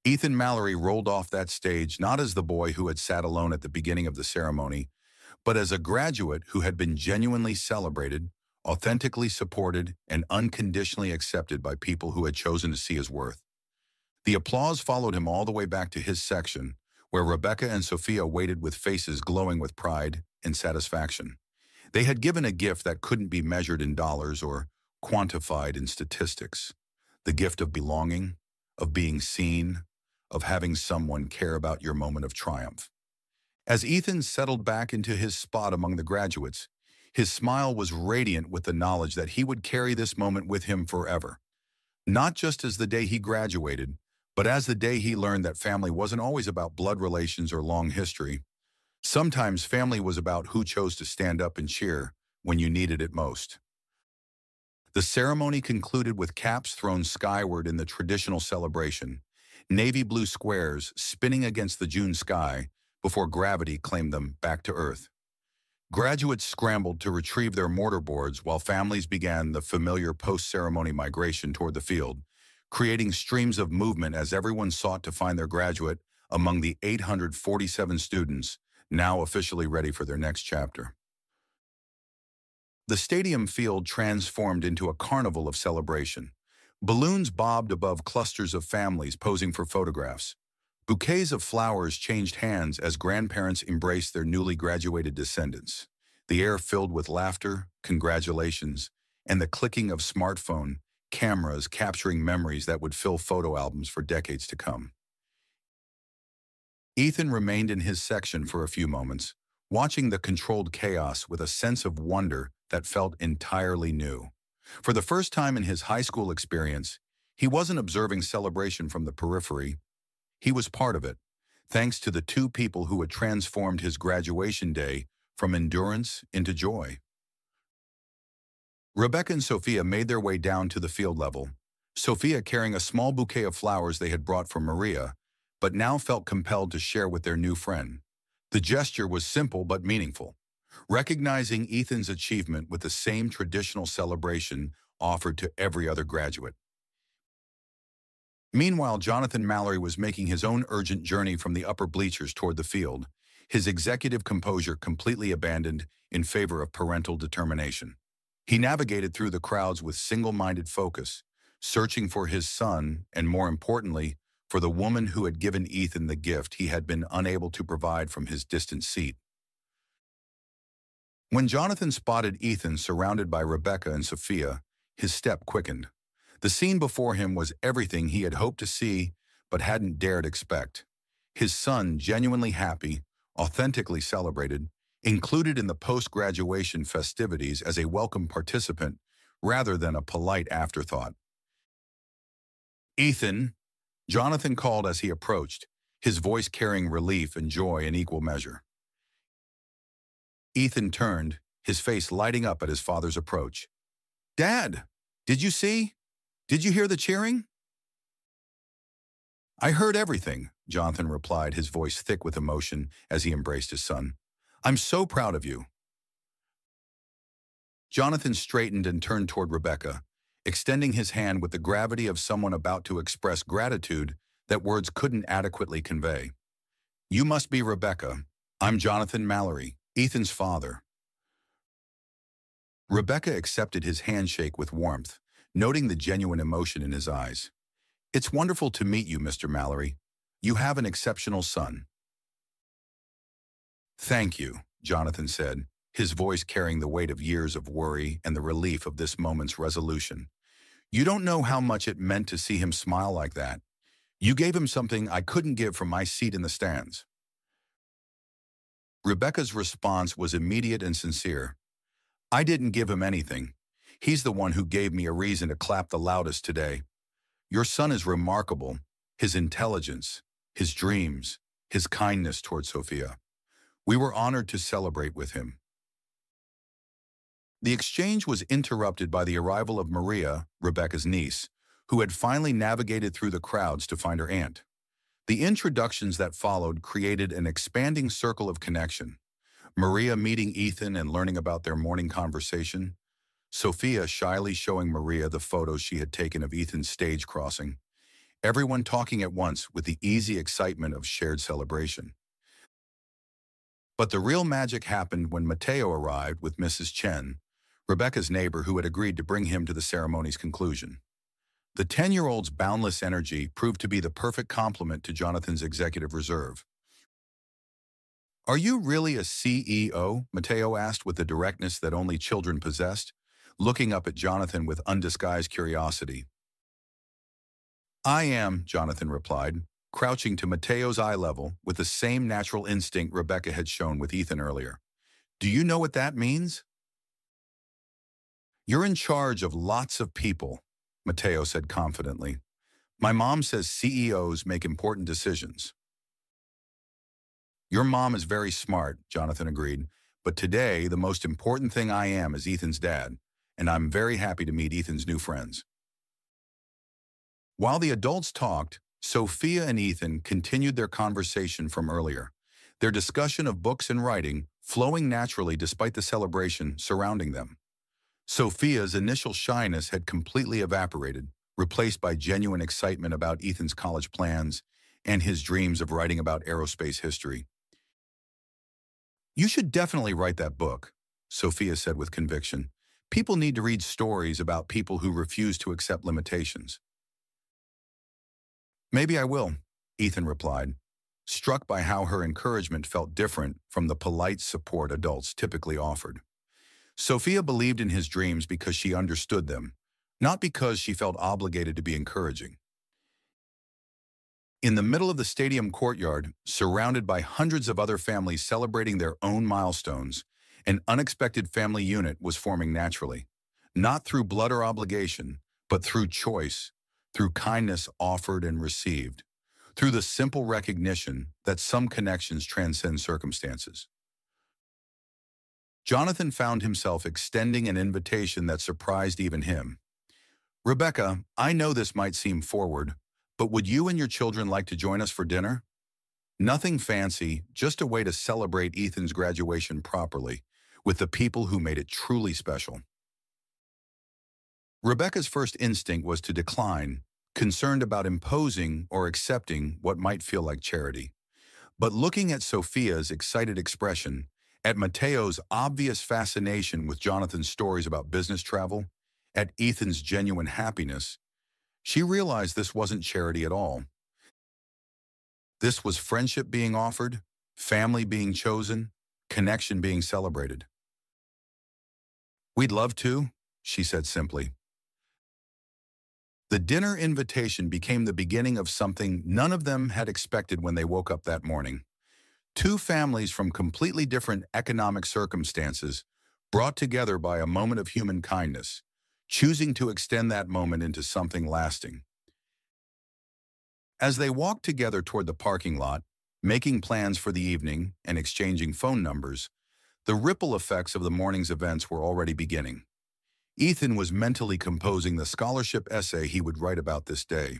[SPEAKER 1] Ethan Mallory rolled off that stage not as the boy who had sat alone at the beginning of the ceremony, but as a graduate who had been genuinely celebrated, authentically supported, and unconditionally accepted by people who had chosen to see his worth. The applause followed him all the way back to his section, where Rebecca and Sophia waited with faces glowing with pride and satisfaction. They had given a gift that couldn't be measured in dollars or quantified in statistics. The gift of belonging, of being seen, of having someone care about your moment of triumph. As Ethan settled back into his spot among the graduates, his smile was radiant with the knowledge that he would carry this moment with him forever. Not just as the day he graduated, but as the day he learned that family wasn't always about blood relations or long history. Sometimes family was about who chose to stand up and cheer when you needed it most. The ceremony concluded with caps thrown skyward in the traditional celebration, navy blue squares spinning against the June sky before gravity claimed them back to Earth. Graduates scrambled to retrieve their mortarboards while families began the familiar post-ceremony migration toward the field, creating streams of movement as everyone sought to find their graduate among the 847 students now officially ready for their next chapter. The stadium field transformed into a carnival of celebration. Balloons bobbed above clusters of families posing for photographs. Bouquets of flowers changed hands as grandparents embraced their newly graduated descendants. The air filled with laughter, congratulations, and the clicking of smartphone cameras capturing memories that would fill photo albums for decades to come. Ethan remained in his section for a few moments, watching the controlled chaos with a sense of wonder that felt entirely new. For the first time in his high school experience, he wasn't observing celebration from the periphery. He was part of it, thanks to the two people who had transformed his graduation day from endurance into joy. Rebecca and Sophia made their way down to the field level, Sophia carrying a small bouquet of flowers they had brought for Maria, but now felt compelled to share with their new friend. The gesture was simple but meaningful, recognizing Ethan's achievement with the same traditional celebration offered to every other graduate. Meanwhile, Jonathan Mallory was making his own urgent journey from the upper bleachers toward the field, his executive composure completely abandoned in favor of parental determination. He navigated through the crowds with single-minded focus, searching for his son and, more importantly, for the woman who had given Ethan the gift he had been unable to provide from his distant seat. When Jonathan spotted Ethan surrounded by Rebecca and Sophia, his step quickened. The scene before him was everything he had hoped to see but hadn't dared expect. His son, genuinely happy, authentically celebrated, included in the post-graduation festivities as a welcome participant rather than a polite afterthought. "Ethan," Jonathan called as he approached, his voice carrying relief and joy in equal measure. Ethan turned, his face lighting up at his father's approach. "Dad, did you see? Did you hear the cheering?" "I heard everything," Jonathan replied, his voice thick with emotion as he embraced his son. "I'm so proud of you." Jonathan straightened and turned toward Rebecca, extending his hand with the gravity of someone about to express gratitude that words couldn't adequately convey. "You must be Rebecca. I'm Jonathan Mallory, Ethan's father." Rebecca accepted his handshake with warmth, noting the genuine emotion in his eyes. "It's wonderful to meet you, Mr. Mallory. You have an exceptional son." "Thank you," Jonathan said, his voice carrying the weight of years of worry and the relief of this moment's resolution. "You don't know how much it meant to see him smile like that. You gave him something I couldn't give from my seat in the stands." Rebecca's response was immediate and sincere. "I didn't give him anything. He's the one who gave me a reason to clap the loudest today. Your son is remarkable, his intelligence, his dreams, his kindness toward Sophia. We were honored to celebrate with him." The exchange was interrupted by the arrival of Maria, Rebecca's niece, who had finally navigated through the crowds to find her aunt. The introductions that followed created an expanding circle of connection. Maria meeting Ethan and learning about their morning conversation, Sophia shyly showing Maria the photos she had taken of Ethan's stage crossing, everyone talking at once with the easy excitement of shared celebration. But the real magic happened when Mateo arrived with Mrs. Chen, Rebecca's neighbor who had agreed to bring him to the ceremony's conclusion. The 10-year-old's boundless energy proved to be the perfect complement to Jonathan's executive reserve. "Are you really a CEO?" Mateo asked with the directness that only children possessed, looking up at Jonathan with undisguised curiosity. "I am," Jonathan replied, crouching to Mateo's eye level with the same natural instinct Rebecca had shown with Ethan earlier. "Do you know what that means?" "You're in charge of lots of people," Mateo said confidently. "My mom says CEOs make important decisions." "Your mom is very smart," Jonathan agreed, "but today the most important thing I am is Ethan's dad, and I'm very happy to meet Ethan's new friends." While the adults talked, Sophia and Ethan continued their conversation from earlier, their discussion of books and writing flowing naturally despite the celebration surrounding them. Sophia's initial shyness had completely evaporated, replaced by genuine excitement about Ethan's college plans and his dreams of writing about aerospace history. "You should definitely write that book," Sophia said with conviction. "People need to read stories about people who refuse to accept limitations." "Maybe I will," Ethan replied, struck by how her encouragement felt different from the polite support adults typically offered. Sophia believed in his dreams because she understood them, not because she felt obligated to be encouraging. In the middle of the stadium courtyard, surrounded by hundreds of other families celebrating their own milestones, an unexpected family unit was forming naturally, not through blood or obligation, but through choice, through kindness offered and received, through the simple recognition that some connections transcend circumstances. Jonathan found himself extending an invitation that surprised even him. Rebecca, I know this might seem forward, but would you and your children like to join us for dinner? Nothing fancy, just a way to celebrate Ethan's graduation properly, with the people who made it truly special. Rebecca's first instinct was to decline, concerned about imposing or accepting what might feel like charity. But looking at Sophia's excited expression, at Mateo's obvious fascination with Jonathan's stories about business travel, at Ethan's genuine happiness, she realized this wasn't charity at all. This was friendship being offered, family being chosen, connection being celebrated. We'd love to, she said simply. The dinner invitation became the beginning of something none of them had expected when they woke up that morning. Two families from completely different economic circumstances, brought together by a moment of human kindness, choosing to extend that moment into something lasting. As they walked together toward the parking lot, making plans for the evening and exchanging phone numbers, the ripple effects of the morning's events were already beginning. Ethan was mentally composing the scholarship essay he would write about this day,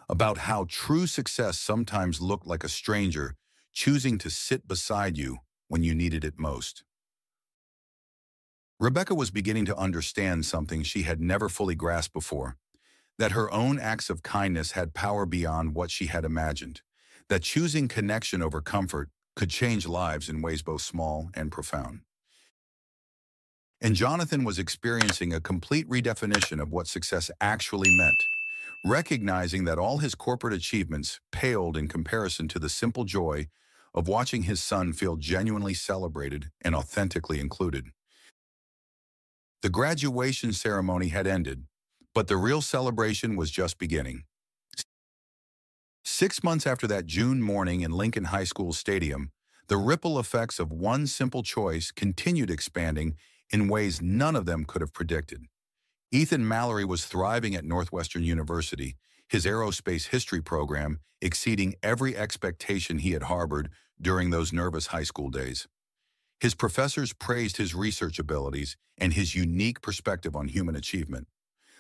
[SPEAKER 1] about how true success sometimes looked like a stranger choosing to sit beside you when you needed it most. Rebecca was beginning to understand something she had never fully grasped before, that her own acts of kindness had power beyond what she had imagined, that choosing connection over comfort could change lives in ways both small and profound. And Jonathan was experiencing a complete redefinition of what success actually meant, recognizing that all his corporate achievements paled in comparison to the simple joy of watching his son feel genuinely celebrated and authentically included. The graduation ceremony had ended, but the real celebration was just beginning. 6 months after that June morning in Lincoln High School Stadium, the ripple effects of one simple choice continued expanding in ways none of them could have predicted. Ethan Mallory was thriving at Northwestern University, his aerospace history program exceeding every expectation he had harbored during those nervous high school days. His professors praised his research abilities and his unique perspective on human achievement.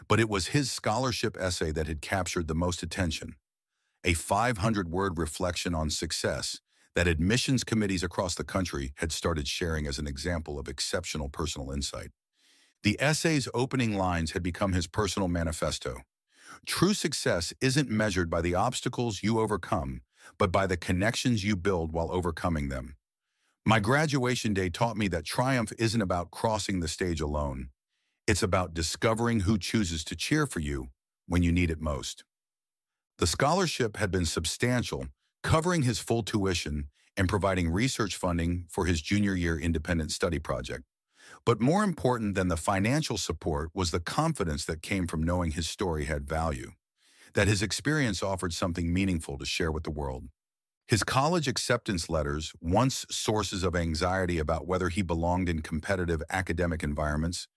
[SPEAKER 1] But it was his scholarship essay that had captured the most attention, a 500-word reflection on success that admissions committees across the country had started sharing as an example of exceptional personal insight. The essay's opening lines had become his personal manifesto. True success isn't measured by the obstacles you overcome, but by the connections you build while overcoming them. My graduation day taught me that triumph isn't about crossing the stage alone. It's about discovering who chooses to cheer for you when you need it most. The scholarship had been substantial, covering his full tuition and providing research funding for his junior year independent study project. But more important than the financial support was the confidence that came from knowing his story had value, that his experience offered something meaningful to share with the world. His college acceptance letters, once sources of anxiety about whether he belonged in competitive academic environments,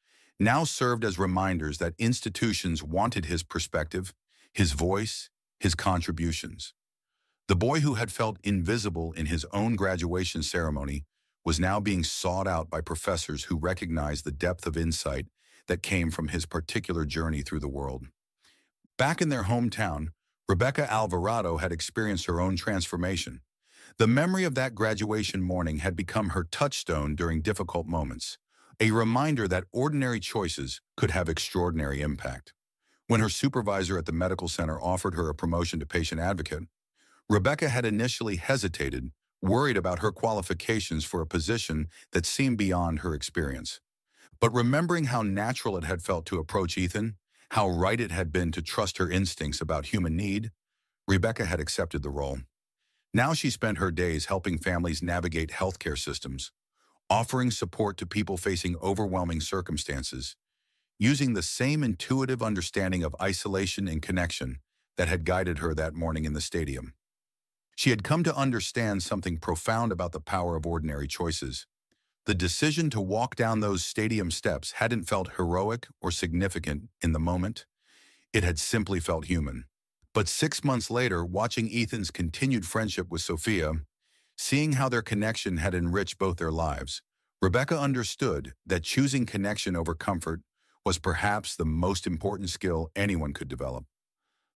[SPEAKER 1] now served as reminders that institutions wanted his perspective, his voice, his contributions. The boy who had felt invisible in his own graduation ceremony was now being sought out by professors who recognized the depth of insight that came from his particular journey through the world. Back in their hometown, Rebecca Alvarado had experienced her own transformation. The memory of that graduation morning had become her touchstone during difficult moments, a reminder that ordinary choices could have extraordinary impact. When her supervisor at the medical center offered her a promotion to patient advocate, Rebecca had initially hesitated, worried about her qualifications for a position that seemed beyond her experience. But remembering how natural it had felt to approach Ethan, how right it had been to trust her instincts about human need, Rebecca had accepted the role. Now she spent her days helping families navigate healthcare systems, offering support to people facing overwhelming circumstances, using the same intuitive understanding of isolation and connection that had guided her that morning in the stadium. She had come to understand something profound about the power of ordinary choices. The decision to walk down those stadium steps hadn't felt heroic or significant in the moment. It had simply felt human. But 6 months later, watching Ethan's continued friendship with Sophia, seeing how their connection had enriched both their lives, Rebecca understood that choosing connection over comfort was perhaps the most important skill anyone could develop.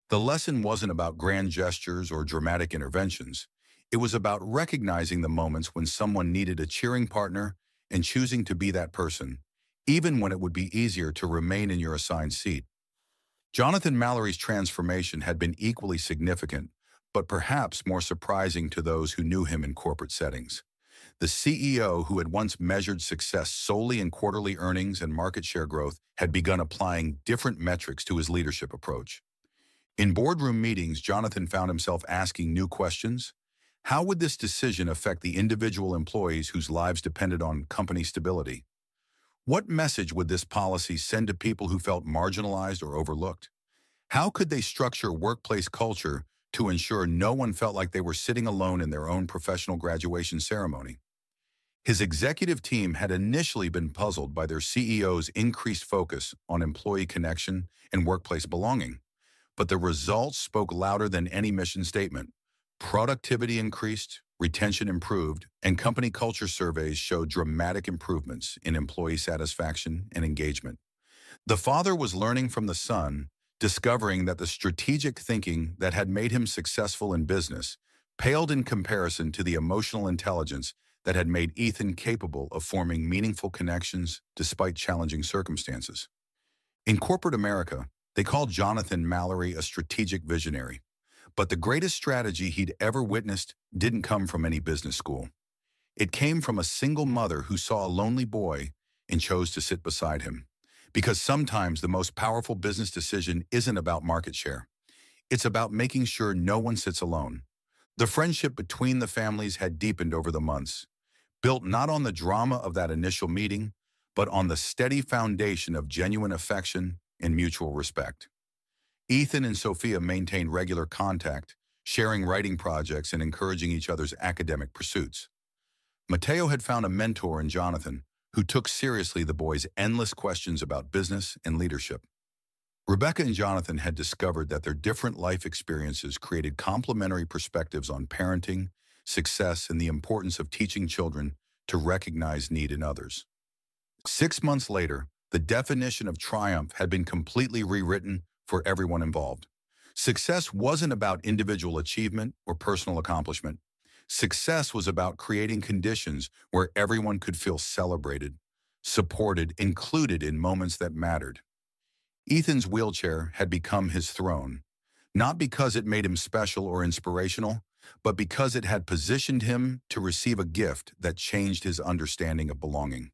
[SPEAKER 1] The lesson wasn't about grand gestures or dramatic interventions. It was about recognizing the moments when someone needed a cheering partner and choosing to be that person, even when it would be easier to remain in your assigned seat. Jonathan Mallory's transformation had been equally significant, but perhaps more surprising to those who knew him in corporate settings. The CEO, who had once measured success solely in quarterly earnings and market share growth, had begun applying different metrics to his leadership approach. In boardroom meetings, Jonathan found himself asking new questions. How would this decision affect the individual employees whose lives depended on company stability? What message would this policy send to people who felt marginalized or overlooked? How could they structure workplace culture to ensure no one felt like they were sitting alone in their own professional graduation ceremony? His executive team had initially been puzzled by their CEO's increased focus on employee connection and workplace belonging. But the results spoke louder than any mission statement. Productivity increased, retention improved, and company culture surveys showed dramatic improvements in employee satisfaction and engagement. The father was learning from the son, discovering that the strategic thinking that had made him successful in business paled in comparison to the emotional intelligence that had made Ethan capable of forming meaningful connections despite challenging circumstances. In corporate America, they called Jonathan Mallory a strategic visionary. But the greatest strategy he'd ever witnessed didn't come from any business school. It came from a single mother who saw a lonely boy and chose to sit beside him. Because sometimes the most powerful business decision isn't about market share. It's about making sure no one sits alone. The friendship between the families had deepened over the months, built not on the drama of that initial meeting, but on the steady foundation of genuine affection and mutual respect. Ethan and Sophia maintained regular contact, sharing writing projects and encouraging each other's academic pursuits. Mateo had found a mentor in Jonathan, who took seriously the boy's endless questions about business and leadership. Rebecca and Jonathan had discovered that their different life experiences created complementary perspectives on parenting, success, and the importance of teaching children to recognize need in others. 6 months later, the definition of triumph had been completely rewritten for everyone involved. Success wasn't about individual achievement or personal accomplishment. Success was about creating conditions where everyone could feel celebrated, supported, included in moments that mattered. Ethan's wheelchair had become his throne, not because it made him special or inspirational, but because it had positioned him to receive a gift that changed his understanding of belonging.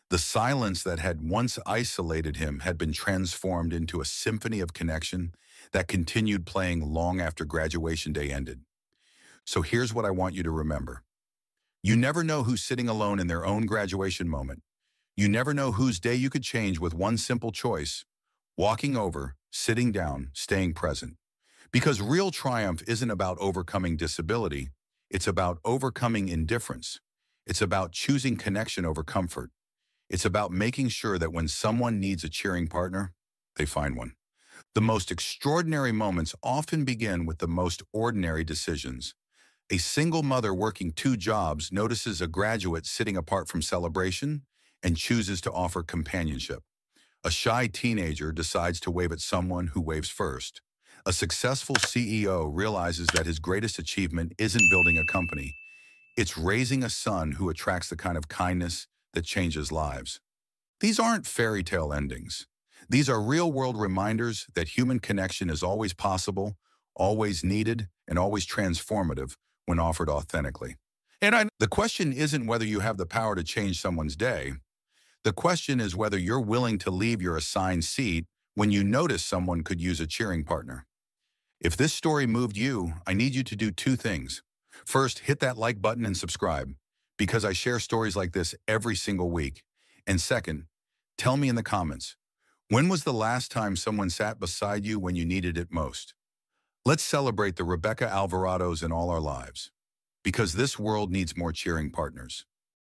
[SPEAKER 1] The silence that had once isolated him had been transformed into a symphony of connection that continued playing long after graduation day ended. So here's what I want you to remember. You never know who's sitting alone in their own graduation moment. You never know whose day you could change with one simple choice: walking over, sitting down, staying present. Because real triumph isn't about overcoming disability. It's about overcoming indifference. It's about choosing connection over comfort. It's about making sure that when someone needs a cheering partner, they find one. The most extraordinary moments often begin with the most ordinary decisions. A single mother working 2 jobs notices a graduate sitting apart from celebration and chooses to offer companionship. A shy teenager decides to wave at someone who waves first. A successful CEO realizes that his greatest achievement isn't building a company. It's raising a son who attracts the kind of kindness that changes lives. These aren't fairy tale endings. These are real-world reminders that human connection is always possible, always needed, and always transformative when offered authentically. The question isn't whether you have the power to change someone's day. The question is whether you're willing to leave your assigned seat when you notice someone could use a cheering partner. If this story moved you, I need you to do two things. First, hit that like button and subscribe, because I share stories like this every single week. And second, tell me in the comments, when was the last time someone sat beside you when you needed it most? Let's celebrate the Rebecca Alvarados in all our lives, because this world needs more cheering partners.